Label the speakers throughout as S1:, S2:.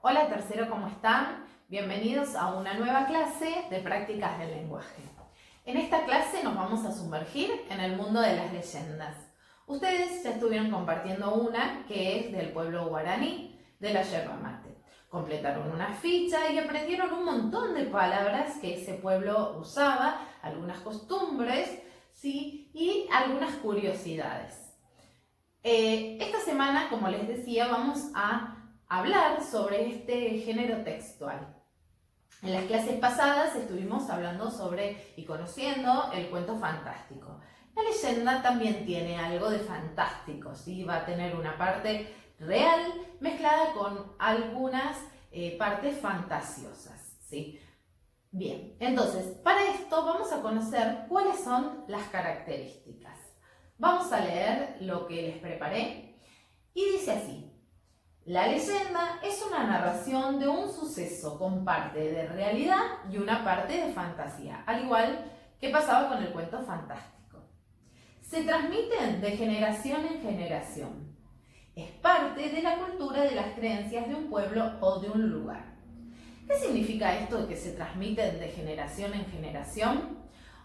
S1: Hola tercero, ¿cómo están? Bienvenidos a una nueva clase de prácticas del lenguaje. En esta clase nos vamos a sumergir en el mundo de las leyendas. Ustedes ya estuvieron compartiendo una que es del pueblo guaraní de la yerba mate. Completaron una ficha y aprendieron un montón de palabras que ese pueblo usaba, algunas costumbres, ¿sí? Y algunas curiosidades. Esta semana, como les decía, vamos a hablar sobre este género textual. En las clases pasadas estuvimos hablando sobre y conociendo el cuento fantástico. La leyenda también tiene algo de fantástico, ¿sí? Va a tener una parte real mezclada con algunas partes fantasiosas, ¿sí? Bien, entonces, para esto vamos a conocer cuáles son las características. Vamos a leer lo que les preparé y dice así. La leyenda es una narración de un suceso con parte de realidad y una parte de fantasía, al igual que pasaba con el cuento fantástico. Se transmiten de generación en generación. Es parte de la cultura de las creencias de un pueblo o de un lugar. ¿Qué significa esto de que se transmiten de generación en generación?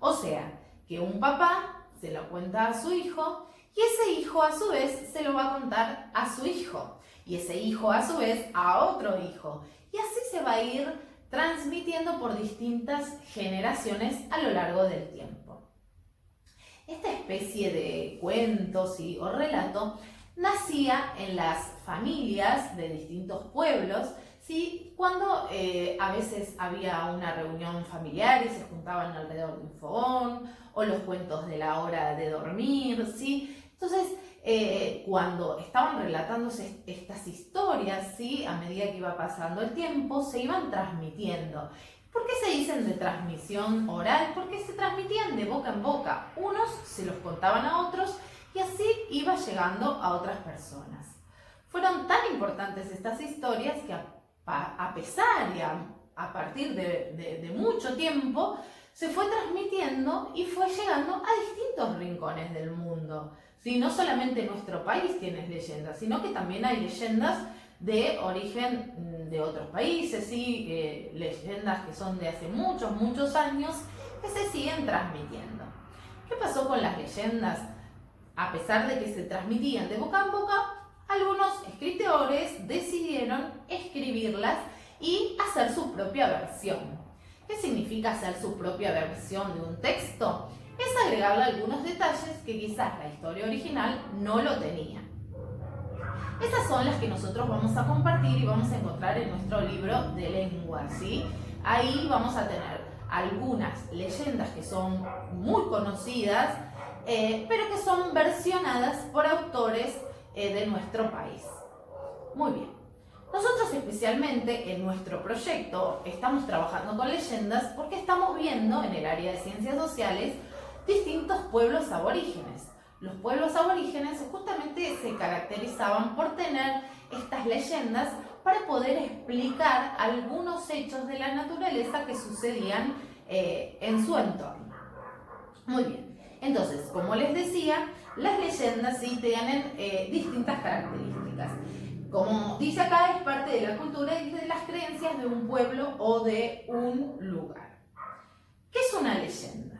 S1: O sea, que un papá se lo cuenta a su hijo y ese hijo a su vez se lo va a contar a su hijo. Y ese hijo a su vez a otro hijo. Y así se va a ir transmitiendo por distintas generaciones a lo largo del tiempo. Esta especie de cuentos o relato nacía en las familias de distintos pueblos, ¿sí? Cuando a veces había una reunión familiar y se juntaban alrededor de un fogón, o los cuentos de la hora de dormir, ¿sí? Entonces, cuando estaban relatándose estas historias, ¿sí? A medida que iba pasando el tiempo, se iban transmitiendo. ¿Por qué se dicen de transmisión oral? Porque se transmitían de boca en boca. Unos se los contaban a otros y así iba llegando a otras personas. Fueron tan importantes estas historias que a pesar y a partir de mucho tiempo, se fue transmitiendo y fue llegando a distintos rincones del mundo. ¿Sí? No solamente nuestro país tiene leyendas, sino que también hay leyendas de origen de otros países, ¿sí? Leyendas que son de hace muchos años que se siguen transmitiendo. ¿Qué pasó con las leyendas? A pesar de que se transmitían de boca en boca, algunos escritores decidieron escribirlas y hacer su propia versión. ¿Qué significa hacer su propia versión de un texto? Es agregarle algunos detalles que quizás la historia original no lo tenía. Estas son las que nosotros vamos a compartir y vamos a encontrar en nuestro libro de lengua, ¿sí? Ahí vamos a tener algunas leyendas que son muy conocidas, pero que son versionadas por autores de nuestro país. Muy bien. Nosotros especialmente en nuestro proyecto estamos trabajando con leyendas porque estamos viendo en el área de ciencias sociales distintos pueblos aborígenes. Los pueblos aborígenes justamente se caracterizaban por tener estas leyendas para poder explicar algunos hechos de la naturaleza que sucedían en su entorno. Muy bien, entonces, como les decía, las leyendas sí tienen distintas características. Como dice acá, es parte de la cultura y de las creencias de un pueblo o de un lugar. ¿Qué es una leyenda?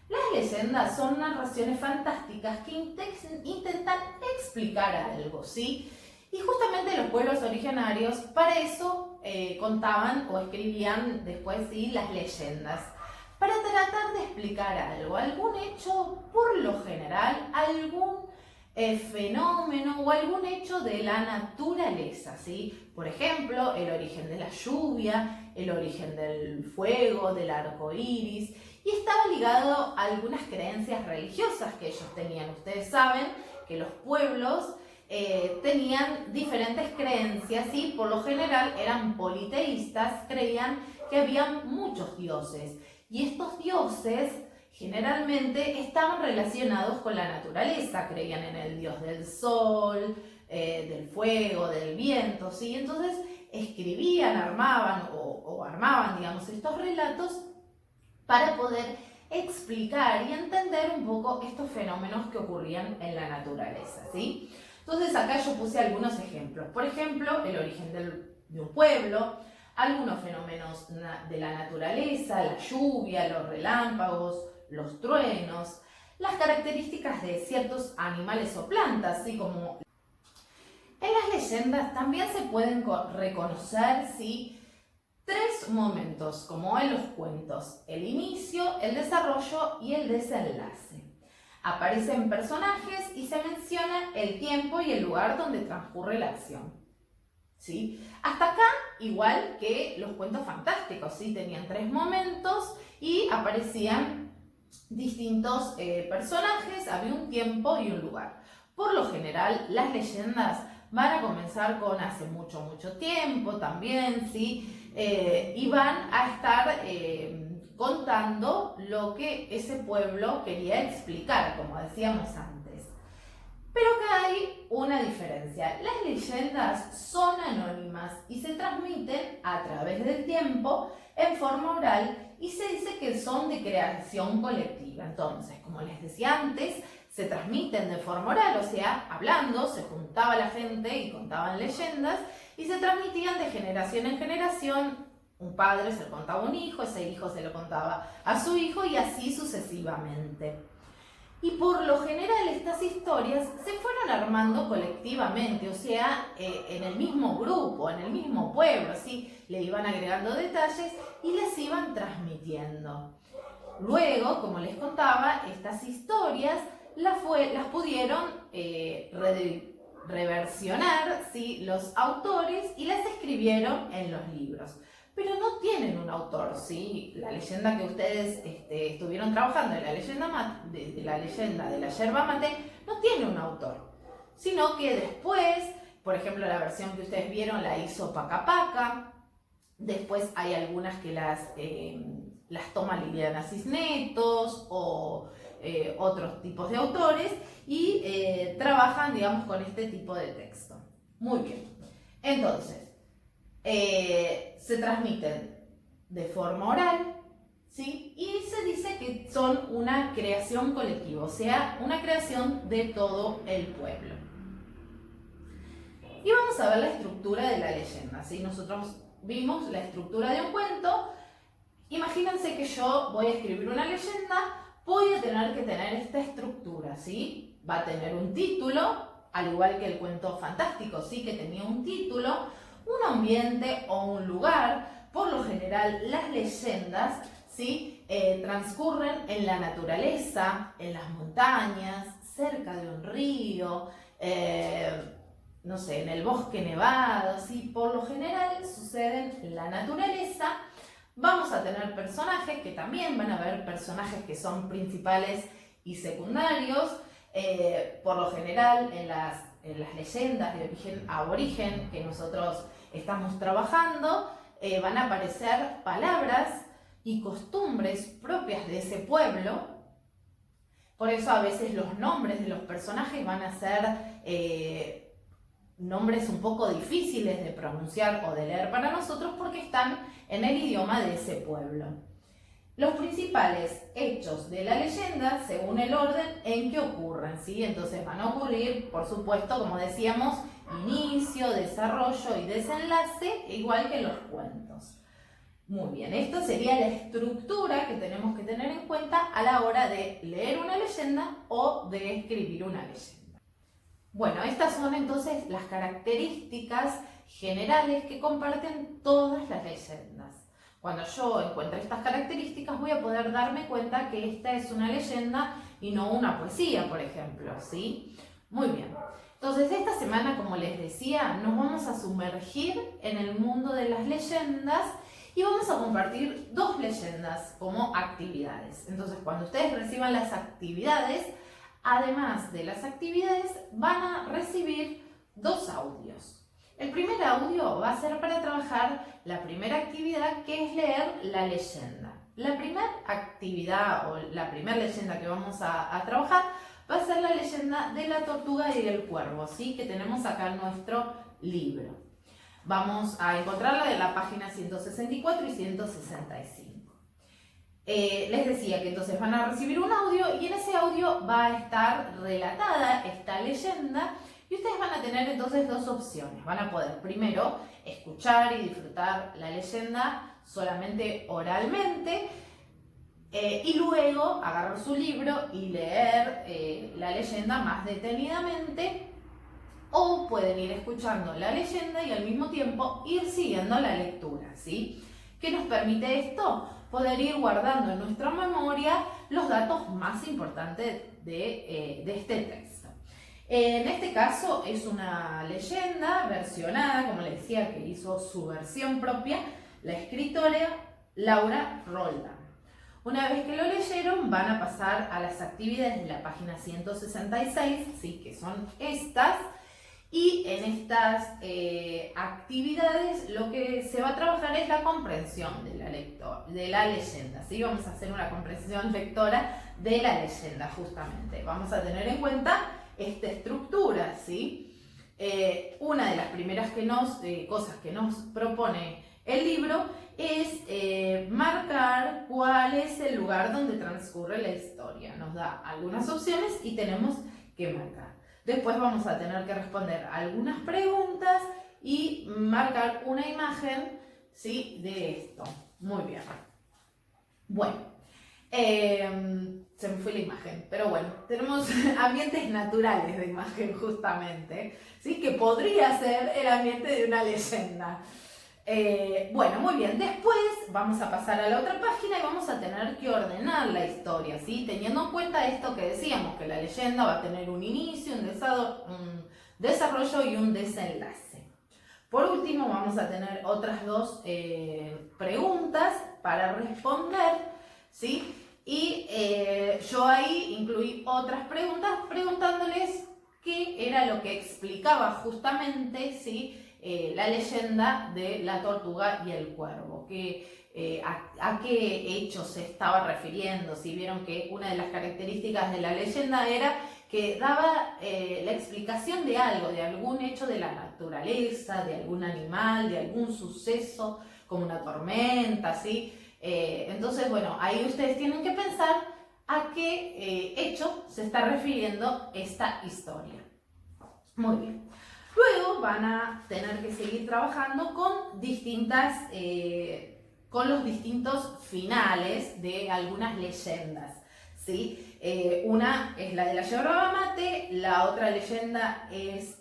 S1: Las leyendas son narraciones fantásticas que intentan explicar algo, ¿sí? Y justamente los pueblos originarios para eso contaban o escribían después, ¿sí?, las leyendas. Para tratar de explicar algo, algún hecho, por lo general, algún fenómeno o algún hecho de la naturaleza, ¿sí? Por ejemplo, el origen de la lluvia, el origen del fuego, del arco iris, y estaba ligado a algunas creencias religiosas que ellos tenían. Ustedes saben que los pueblos tenían diferentes creencias y por lo general eran politeístas, creían que había muchos dioses. Y estos dioses generalmente estaban relacionados con la naturaleza, creían en el dios del sol, del fuego, del viento, ¿sí? Entonces escribían, armaban o armaban, digamos, estos relatos para poder explicar y entender un poco estos fenómenos que ocurrían en la naturaleza, ¿sí? Entonces acá yo puse algunos ejemplos. Por ejemplo, el origen de un pueblo, algunos fenómenos de la naturaleza, la lluvia, los relámpagos, los truenos, las características de ciertos animales o plantas, así como en las leyendas también se pueden reconocer, ¿sí?, tres momentos, como en los cuentos: el inicio, el desarrollo y el desenlace. Aparecen personajes y se menciona el tiempo y el lugar donde transcurre la acción, ¿sí? Hasta acá, igual que los cuentos fantásticos, ¿sí? Tenían tres momentos y aparecían distintos personajes, había un tiempo y un lugar. Por lo general, las leyendas van a comenzar con hace mucho, mucho tiempo también, ¿sí? Y van a estar contando lo que ese pueblo quería explicar, como decíamos antes. Pero acá hay una diferencia. Las leyendas son anónimas y se transmiten a través del tiempo en forma oral y se dice que son de creación colectiva. Entonces, como les decía antes, se transmiten de forma oral, o sea, hablando, se juntaba la gente y contaban leyendas y se transmitían de generación en generación. Un padre se lo contaba a un hijo, ese hijo se lo contaba a su hijo y así sucesivamente. Y por lo general estas historias se fueron armando colectivamente, o sea, en el mismo grupo, en el mismo pueblo, ¿sí? Le iban agregando detalles y les iban transmitiendo. Luego, como les contaba, estas historias las pudieron reversionar, ¿sí?, los autores y las escribieron en los libros. Pero no tienen un autor, ¿sí? La leyenda que ustedes estuvieron trabajando, la leyenda de la yerba mate, no tiene un autor, sino que después, por ejemplo, la versión que ustedes vieron la hizo Paca Paca. Después hay algunas que las toma Liliana Cisneros o otros tipos de autores y trabajan, digamos, con este tipo de texto. Muy bien. Entonces, se transmiten de forma oral, ¿sí? Y se dice que son una creación colectiva, o sea, una creación de todo el pueblo. Y vamos a ver la estructura de la leyenda, ¿sí? Nosotros vimos la estructura de un cuento. Imagínense que yo voy a escribir una leyenda, voy a tener que tener esta estructura, ¿sí? Va a tener un título, al igual que el cuento fantástico, ¿sí?, que tenía un título, un ambiente o un lugar. Por lo general, las leyendas, ¿sí?, transcurren en la naturaleza, en las montañas, cerca de un río, no sé, en el bosque nevado, ¿sí? Por lo general suceden en la naturaleza. Vamos a tener personajes que también van a haber personajes que son principales y secundarios. Por lo general, en las leyendas de origen aborigen que nosotros estamos trabajando, van a aparecer palabras y costumbres propias de ese pueblo. Por eso a veces los nombres de los personajes van a ser nombres un poco difíciles de pronunciar o de leer para nosotros porque están en el idioma de ese pueblo. Los principales hechos de la leyenda según el orden en que ocurren, ¿sí? Entonces van a ocurrir, por supuesto, como decíamos, inicio, desarrollo y desenlace, igual que los cuentos. Muy bien, esto sería la estructura que tenemos que tener en cuenta a la hora de leer una leyenda o de escribir una leyenda. Bueno, estas son entonces las características generales que comparten todas las leyendas. Cuando yo encuentre estas características voy a poder darme cuenta que esta es una leyenda y no una poesía, por ejemplo, ¿sí? Muy bien. Entonces, esta semana, como les decía, nos vamos a sumergir en el mundo de las leyendas y vamos a compartir dos leyendas como actividades. Entonces, cuando ustedes reciban las actividades, además de las actividades, van a recibir dos audios. El primer audio va a ser para trabajar la primera actividad, que es leer la leyenda. La primera actividad o la primera leyenda que vamos a trabajar va a ser la leyenda de la tortuga y el cuervo, ¿sí?, que tenemos acá en nuestro libro. Vamos a encontrarla en la página 164 y 165. Les decía que entonces van a recibir un audio y en ese audio va a estar relatada esta leyenda Y ustedes van a tener entonces dos opciones. Van a poder primero escuchar y disfrutar la leyenda solamente oralmente y luego agarrar su libro y leer la leyenda más detenidamente, o pueden ir escuchando la leyenda y al mismo tiempo ir siguiendo la lectura, ¿sí? ¿Qué nos permite esto? Poder ir guardando en nuestra memoria los datos más importantes de este texto. En este caso es una leyenda versionada, como les decía, que hizo su versión propia la escritora Laura Roldán. Una vez que lo leyeron, van a pasar a las actividades de la página 166, ¿sí? Que son estas. Y en estas actividades lo que se va a trabajar es la comprensión de la leyenda, ¿sí? Vamos a hacer una comprensión lectora de la leyenda, justamente. Vamos a tener en cuenta esta estructura, ¿sí? Una de las primeras cosas que nos propone el libro es marcar cuál es el lugar donde transcurre la historia. Nos da algunas opciones y tenemos que marcar. Después vamos a tener que responder algunas preguntas y marcar una imagen, ¿sí? De esto. Muy bien. Bueno, se me fue la imagen, pero bueno, tenemos ambientes naturales de imagen justamente, ¿sí? Que podría ser el ambiente de una leyenda. Bueno, muy bien, después vamos a pasar a la otra página y vamos a tener que ordenar la historia, ¿sí? Teniendo en cuenta esto que decíamos, que la leyenda va a tener un inicio, un desarrollo y un desenlace. Por último, vamos a tener otras dos preguntas para responder, ¿sí? Y yo ahí incluí otras preguntas preguntándoles qué era lo que explicaba justamente, ¿sí? La leyenda de la tortuga y el cuervo, a qué hechos se estaba refiriendo. Si vieron que una de las características de la leyenda era que daba la explicación de algo, de algún hecho de la naturaleza, de algún animal, de algún suceso, como una tormenta, ¿sí? Entonces, bueno, ahí ustedes tienen que pensar a qué hecho se está refiriendo esta historia. Muy bien. Luego van a tener que seguir trabajando con los distintos finales de algunas leyendas, ¿sí? Una es la de la yerba mate, la otra leyenda es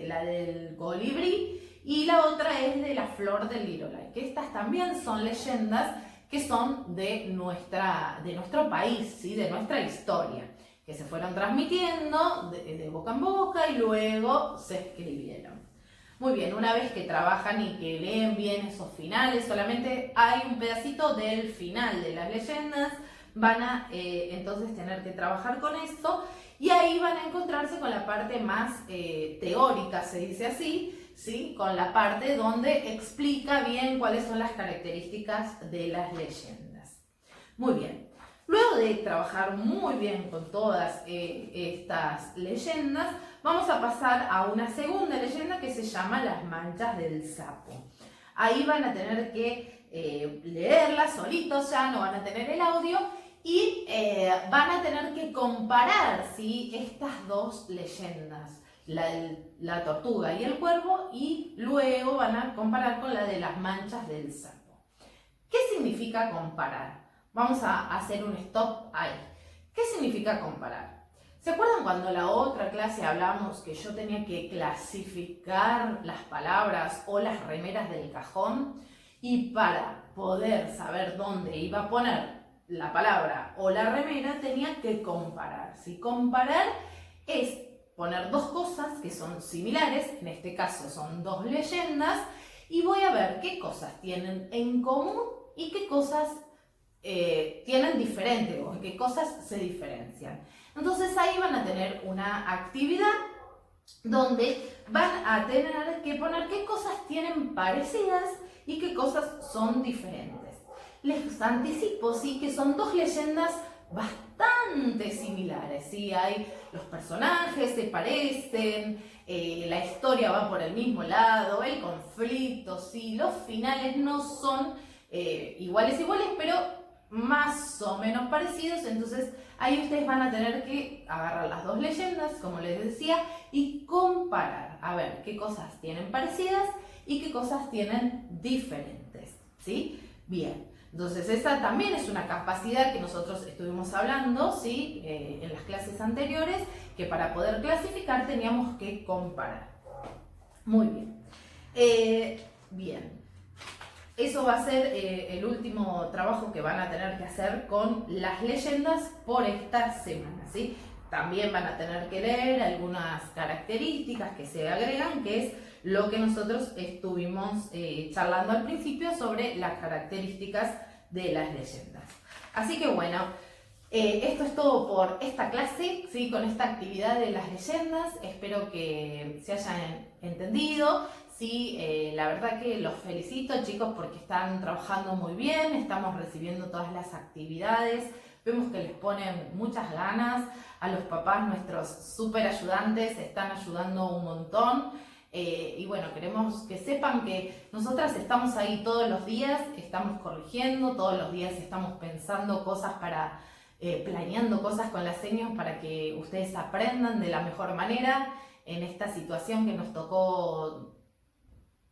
S1: la del colibrí y la otra es de la flor del lirolay, que estas también son leyendas que son de nuestro país, ¿sí? De nuestra historia, que se fueron transmitiendo de boca en boca y luego se escribieron. Muy bien, una vez que trabajan y que leen bien esos finales, solamente hay un pedacito del final de las leyendas, van a entonces tener que trabajar con esto y ahí van a encontrarse con la parte más teórica, se dice así, ¿sí? Con la parte donde explica bien cuáles son las características de las leyendas. Muy bien. Luego de trabajar muy bien con todas estas leyendas, vamos a pasar a una segunda leyenda que se llama Las manchas del sapo. Ahí van a tener que leerla solitos, ya no van a tener el audio y van a tener que comparar, ¿sí? Estas dos leyendas, la tortuga y el cuervo, y luego van a comparar con la de las manchas del sapo. ¿Qué significa comparar? Vamos a hacer un stop ahí. ¿Qué significa comparar? ¿Se acuerdan cuando en la otra clase hablamos que yo tenía que clasificar las palabras o las remeras del cajón? Y para poder saber dónde iba a poner la palabra o la remera tenía que comparar. ¿Sí? Comparar es poner dos cosas que son similares, en este caso son dos leyendas, y voy a ver qué cosas tienen en común y qué cosas tienen diferente o qué cosas se diferencian. Entonces ahí van a tener una actividad donde van a tener que poner qué cosas tienen parecidas y qué cosas son diferentes. Les anticipo, sí, que son dos leyendas bastante similares, ¿sí? Los personajes se parecen, la historia va por el mismo lado, el conflicto, sí, los finales no son iguales, pero más o menos parecidos, entonces ahí ustedes van a tener que agarrar las dos leyendas, como les decía, y comparar, a ver qué cosas tienen parecidas y qué cosas tienen diferentes, ¿sí? Bien, entonces esa también es una capacidad que nosotros estuvimos hablando, ¿sí? En las clases anteriores, que para poder clasificar teníamos que comparar. Muy bien. Bien. Eso va a ser el último trabajo que van a tener que hacer con las leyendas por esta semana, ¿sí? También van a tener que leer algunas características que se agregan, que es lo que nosotros estuvimos charlando al principio sobre las características de las leyendas. Así que bueno, esto es todo por esta clase, ¿sí? Con esta actividad de las leyendas. Espero que se hayan entendido. Sí, la verdad que los felicito, chicos, porque están trabajando muy bien, estamos recibiendo todas las actividades, vemos que les ponen muchas ganas, a los papás, nuestros súper ayudantes, están ayudando un montón. Y bueno, queremos que sepan que nosotras estamos ahí todos los días, estamos corrigiendo, todos los días estamos pensando cosas para, planeando cosas con las señas para que ustedes aprendan de la mejor manera en esta situación que nos tocó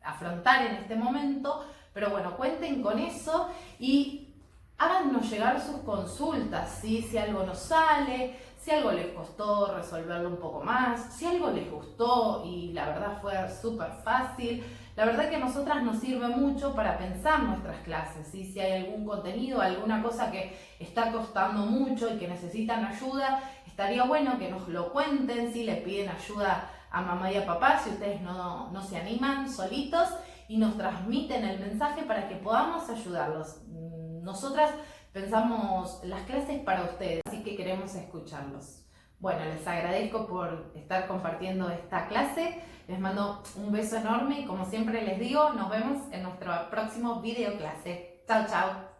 S1: afrontar en este momento, pero bueno, cuenten con eso y háganos llegar sus consultas, ¿sí? Si algo nos sale, si algo les costó resolverlo un poco más, si algo les gustó y la verdad fue súper fácil. La verdad que a nosotras nos sirve mucho para pensar nuestras clases, ¿sí? Si hay algún contenido, alguna cosa que está costando mucho y que necesitan ayuda, estaría bueno que nos lo cuenten, si les piden ayuda a mamá y a papá, si ustedes no se animan solitos y nos transmiten el mensaje para que podamos ayudarlos. Nosotras pensamos las clases para ustedes, así que queremos escucharlos. Bueno, les agradezco por estar compartiendo esta clase, les mando un beso enorme y como siempre les digo, nos vemos en nuestro próximo video clase. Chao, chao.